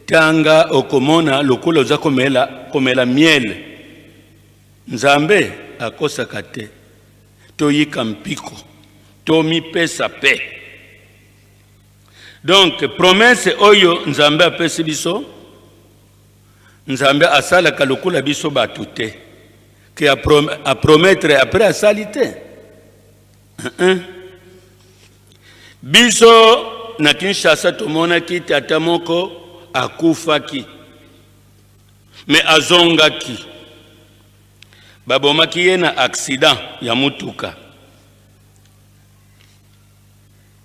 tanga okomona lokola oza komela miel. Nzambe akosaka te. Toyika mpiko. Tomipesa pe. Donc promesse oyo nzambe apesi biso, nzambe asalaka lokola biso batu te. Ke a promettre après asali te. Biso na Kinshasa tomonaki tata moko akufaki. Me azongaki. Babomaki ye na accident ya mutuka.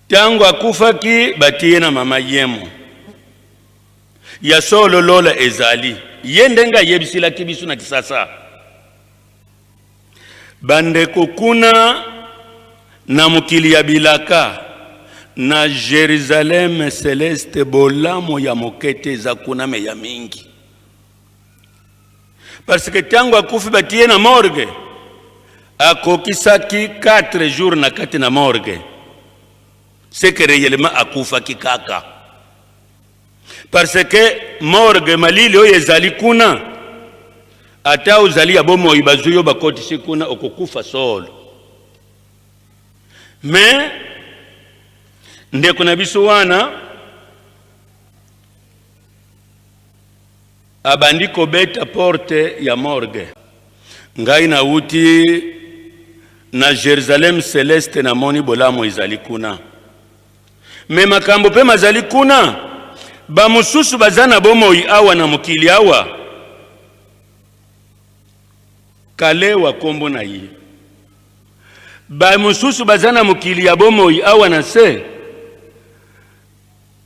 Tango akufaki batiye na mama yemo. Ya solo lola ezali. Yendenga yebisila kibisu na kisasa. Bande kukuna na mukili ya bilaka. Na Jerusalem celeste bolamo ya mokete za kuna me ya mingi. Parce que tango akufi batiye na morgue. Akokisaki 4 jours na kati na morgue. C'est que réellement akufa kikaka. Parce que morgue malili oyo ezali kuna ata uzali abomo ibazuyo bakoti sikuna okokufa solo. Mais ndeko na biso wana abandi kobeta porte ya morgue. Ngai na uti na Jerusalem celeste na moni bolamo ezali kuna. Me makambo pe mazali kuna ba mususu bazana bomoi awa na mukili awa kalewa kombo na ye. Ba mususu bazana mukili ya bomoi awa na se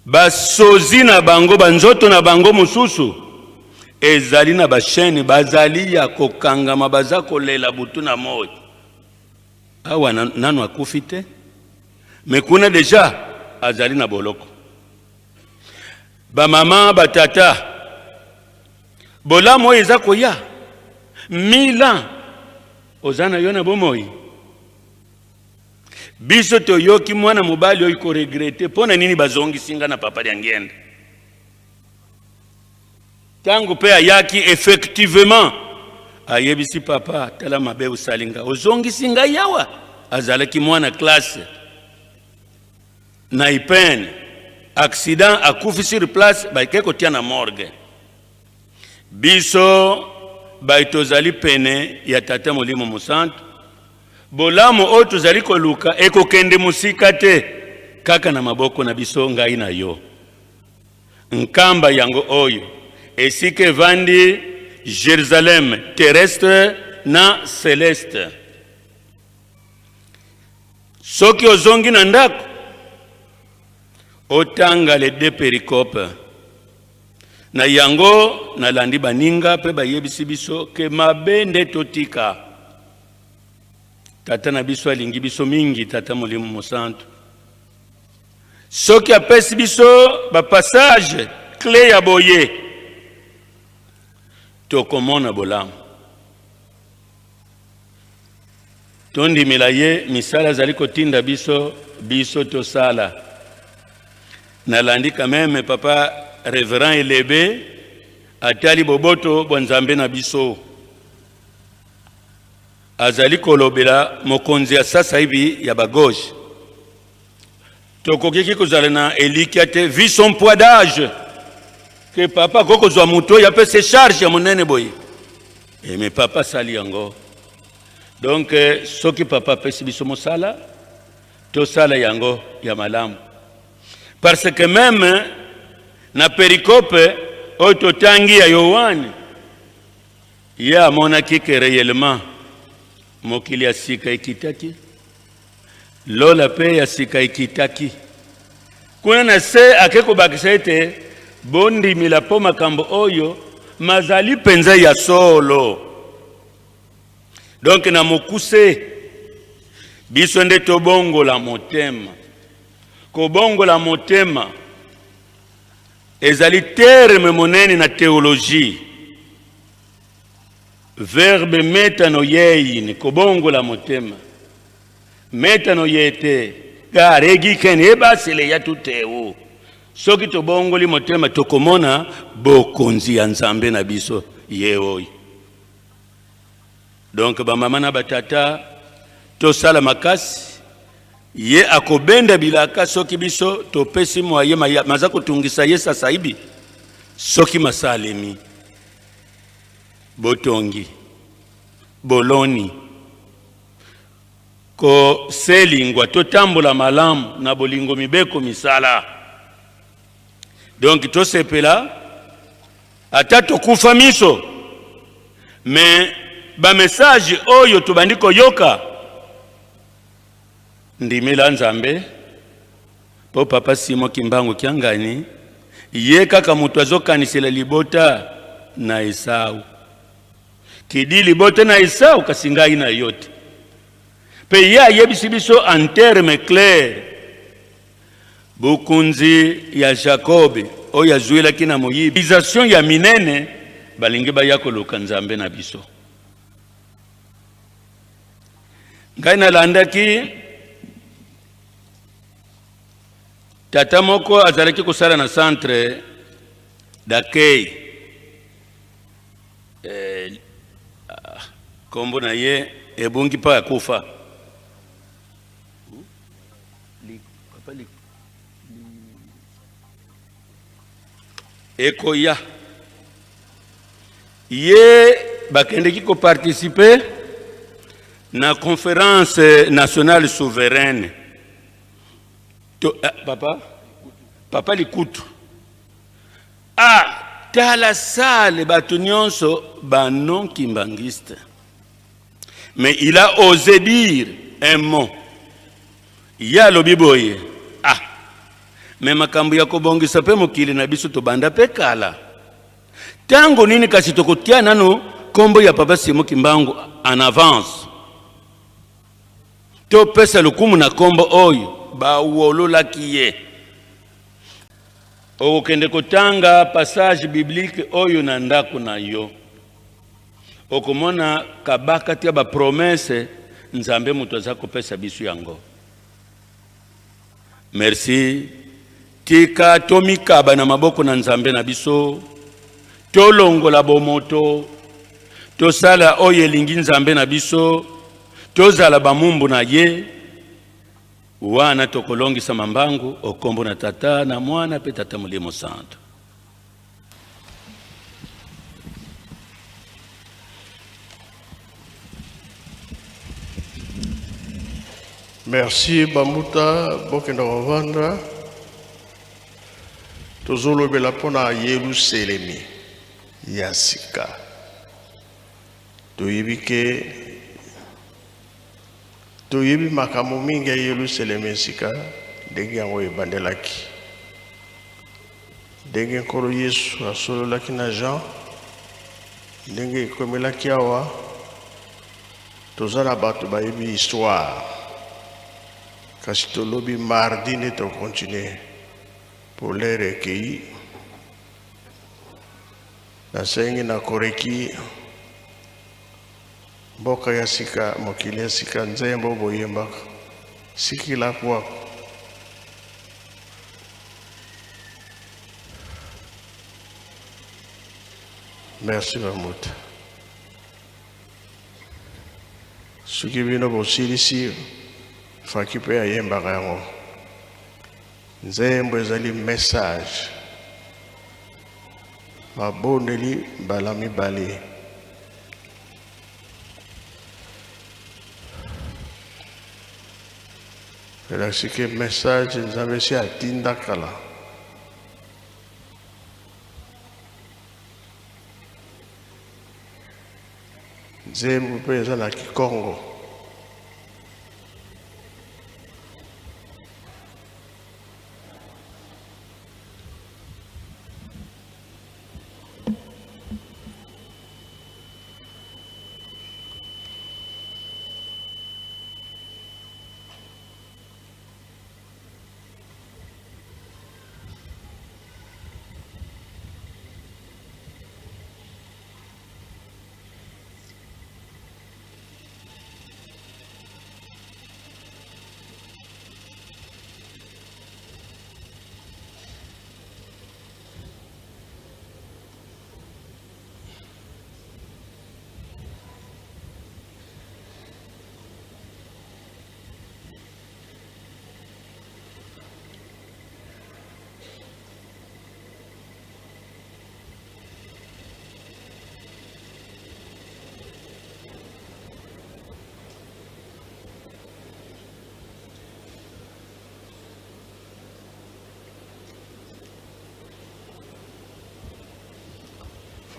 ba sozi na bango banzoto na bango mususu ezali na basheni bazali ya kokangama baza kolela butu na moyo awa nanu akufite me kuna deja azali na boloko. Ba mama batata bolamo eza koya 1000 ans ozana yona bomoi. Biso toyoki mwana mobali oyo ko regrete pona nini bazongi singa na papa ya ngende. Tango pe ayaki effectivement ayebisi papa tala mabe usalinga ozongi singa yawa azalaki mwana classe na ipene accident akufi sur place baikeko tia na morgue. Biso baitozali pene ya tata molimo musantu bolamo oyo tozali koluka ekokende musika te kaka na maboko na biso ngai na yo. Nkamba yango oyo esika evandi Jerusalem terrestre na celeste. Soki ozongi na ndako otanga les 2 péricopes. Na yango na landi baninga pe bayebisi biso ke mabe nde totika. Tata na biso alingi biso mingi tata molimo mosantu. Soki apesi biso ba passage clé ya boye tokomona bolamu. Tondi milaye misala zali kotinda biso tosala. Nalandi quand même papa révérend Elebe atali boboto bonzambe na biso. Azali kolobela mokonzi ya sasa hivi ya bagauche. Tokokiki kozala na elikiate vu son poids d'âge. Que papa koko zwa muto ya pe se charge ya monene boye. Et mais papa sali yango. Donc soki papa pesi biso mosala to sala yango ya malamu. Parce que même na pericope oto tangi ya Yohani ya monaki que réellement mokili ya sika ikitaki lola pe ya sika ikitaki kuna na se akeko bakisa ete bondi mila po makambo oyo mazali penza ya solo. Donc na mokuse biso nde tobongo la motema kobongola motema ezali terme monene na théologie. Verbe metano yei ni kobongola motema. Metano yete garegi ken ebasele ya tuteo. Soki tobongoli motema tokomona bokonzi ya Nzambe na biso yeoi. Donc ba mama na batata to sala makasi ye akobenda bilaka soki biso to pesi moye maza kutungisa ye sasa hivi soki masalemi botongi boloni ko selingwa to tambola malamu na bolingo mibeko misala. Donc to sepela ata tokufa miso mais ba message oyo tubandiko yoka ndimela Nzambe po papa Simo Kimbangu Kiangani ye kaka mutu azokanisela libota na Esau kidi libota na Esau kasingai na yote pe ya yebisi biso en terme clair bukunzi ya Jacob oyo azuela kina moyibi ization ya minene balingi ba yakoluka Nzambe na biso. Ngai nalandaki tata moko azalaki kusala na centre d'accueil kombo na ye ebungi pa ya kufa ekoya ye bakendeki ko participer na conférence nationale souveraine to, papa Likutu tala sale batu nyonso banon kimbangiste, mais il a osé dire un mot. Ya lobiboye mais makambu ya kobongisa pe mokili na biso to banda pe kala tango nini kasi tokotia nano kombo ya papa Simo Kimbangu en avance to pesa lukumu na kombo oyo ba uolola kiye okende kotanga passage biblique oyo na ndako na yo okomona kabaka tia ba promesse Nzambe mutu azako pesa bisu yango. Merci tika tomikaba na maboko na Nzambe na biso tolongola bomoto tosala oyo elingi Nzambe na biso tozala bamumbu na ye wana tokolongisa mambangu okombo na tata na mwana pe tata Mulimo Santo. Merci Bamuta Bokenda Rovanda. Tozolobela pona Yerusalemi Yasika. Toyebi makambo mingi ya Yerusalemi Yasika ndenge yango ebandelaki. Ndenge nkolo Yesu asololaki na Jean ndenge ekomelaki awa tozala bato bayebi histoire. Kasi tolobi mardi ne to continuer pour les recueillis. Na sengi na koreki mboka ya sika mokili ya sika nzembo boyemba sikila kwa merci Bamuta. Suki bino bosilisi faki pe ayemba yango nzembo ezali message mabondeli mbala mibale elasike message Nzambe si atinda kala nzembo pe eza na Kikongo.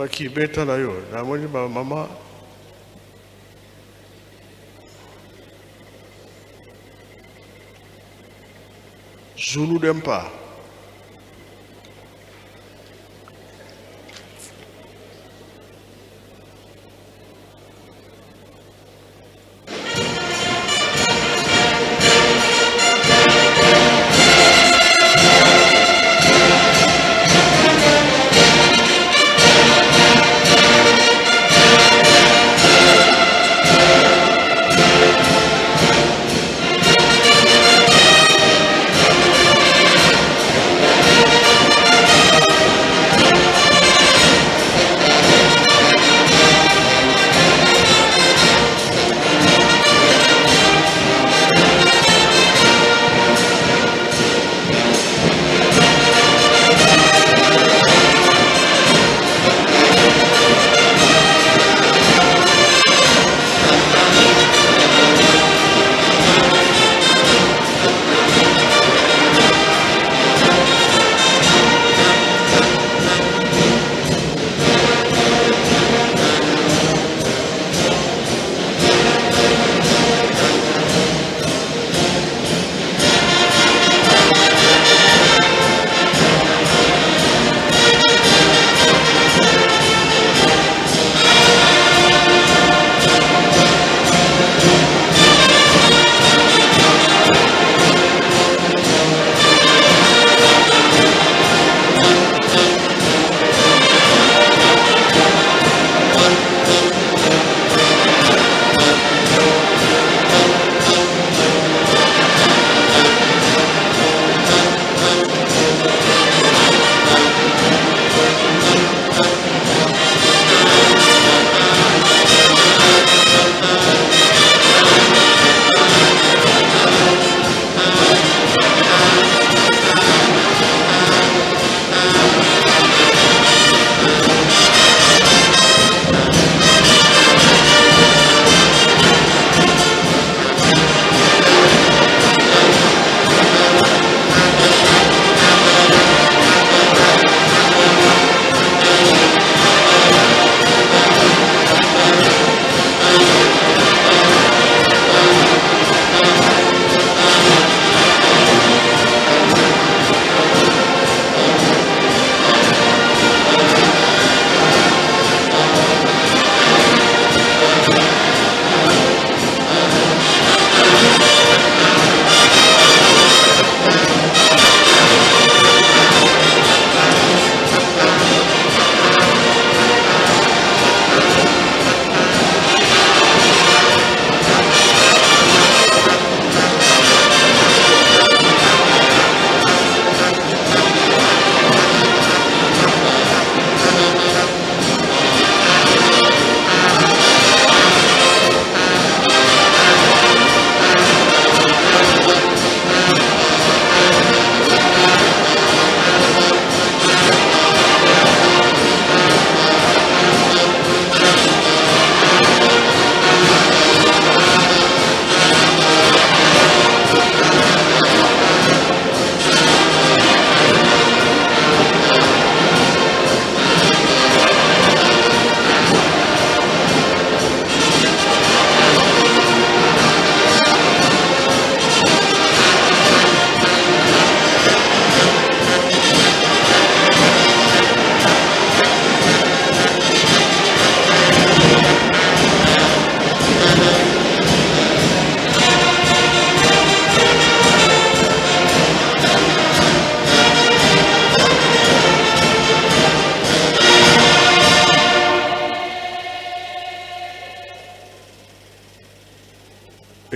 bakibeta na yo namoni bamama Zulu Dempa.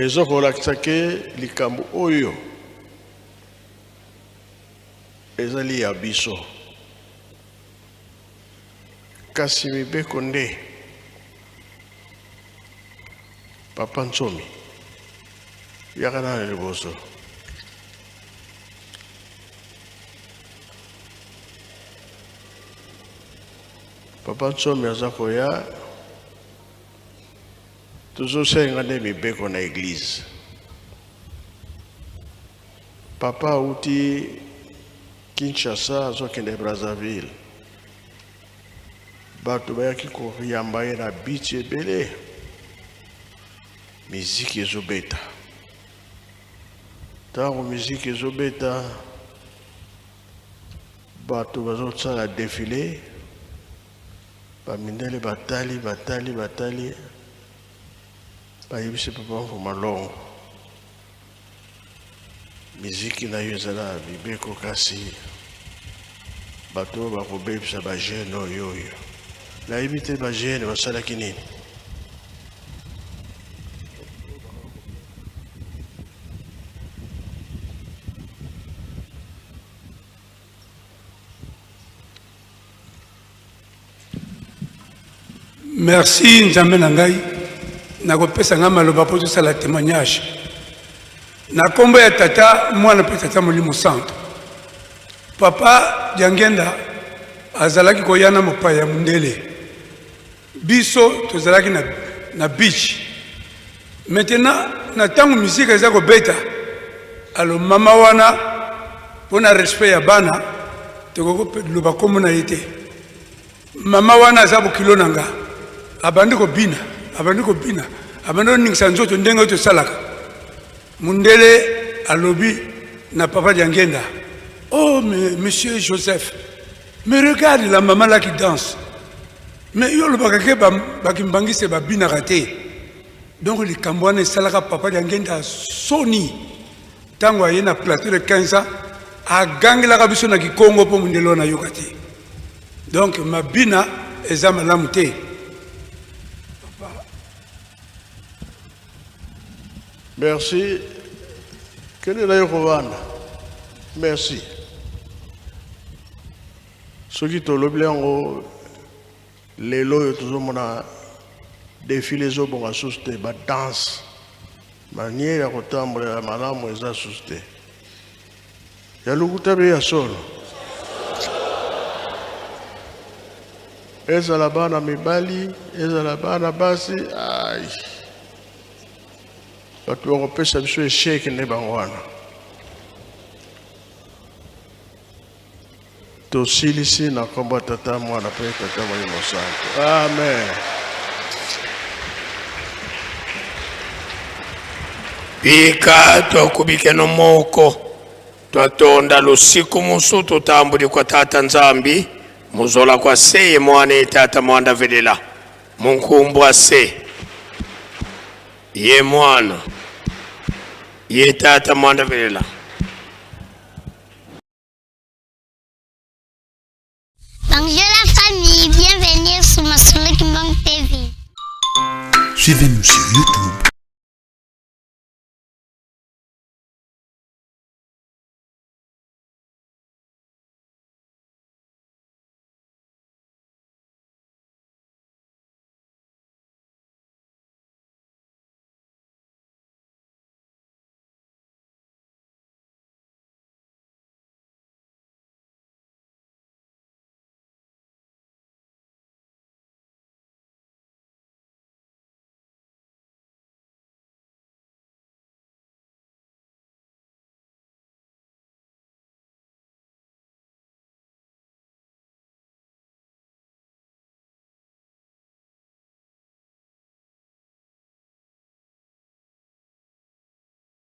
ezokolakisa ke likambo oyo ezali ya biso kasi mibeko nde Papa Nsomi yaka na liboso Papa Nsomi aza koya tuzosenga nde mibeko na église. Papa uti Kinshasa azokende Brazzaville bato bayaki koyamba ye na biti ebele miziki ezobeta ntango miziki ezobeta bato bazosala defile bamindele batali bayebisi papa mvuma longo miziki na yo ezala bibeko kasi bato oyo bakobebisa bagene oyo nayebi te bagene basalaki nini Merci Nzambe na ngai nakopesa nga maloba po tosala témoignage na kombo ya tata mwana pe tata molimo santo papa Diangenda azalaki koyana mopaya mundele biso tozalaki na beach maintenant na tango musique eza kobeta alo mama wana pona respect ya bana tokoko loba kombo na yete mama wana aza bokilo nanga abandi kobina abandi oningisa nzoto ndenge tosalaka mundele alobi na papa Diangenda oh mais monsieur Joseph mais regarde la maman là qui danse mais yo le bakake bakimbangise babina raté donc les cambouane salaka papa Diangenda soni tango ayena plateau de 15 ans a gangela kabiso na kikongo po mundelo na yokati donc mabina eza malamu te. Merci. Quel est l'aérovane? Merci. Ce qui te l'oublie les lois toujours mon défilé zo bon asuste ba danse manière ya kotambola ya malamu eza asuste ya lukutabe ya solo ezala bana mibali ezala bana basi ai bato bakopesa biso esheke nde bango wana tosilisi na kombo ya tata mwana mpe tata molimo santo amen. Pika twakubike no moko twatonda lusiku musu tutambuli kwa tata Nzambi muzola kwa seye mwane tata mwanda velela munkumbwa se ye mwana ye tata mwanda velela. Bonjour la famille, bienvenue sur Masolo Kimbang TV. Suivez-nous sur YouTube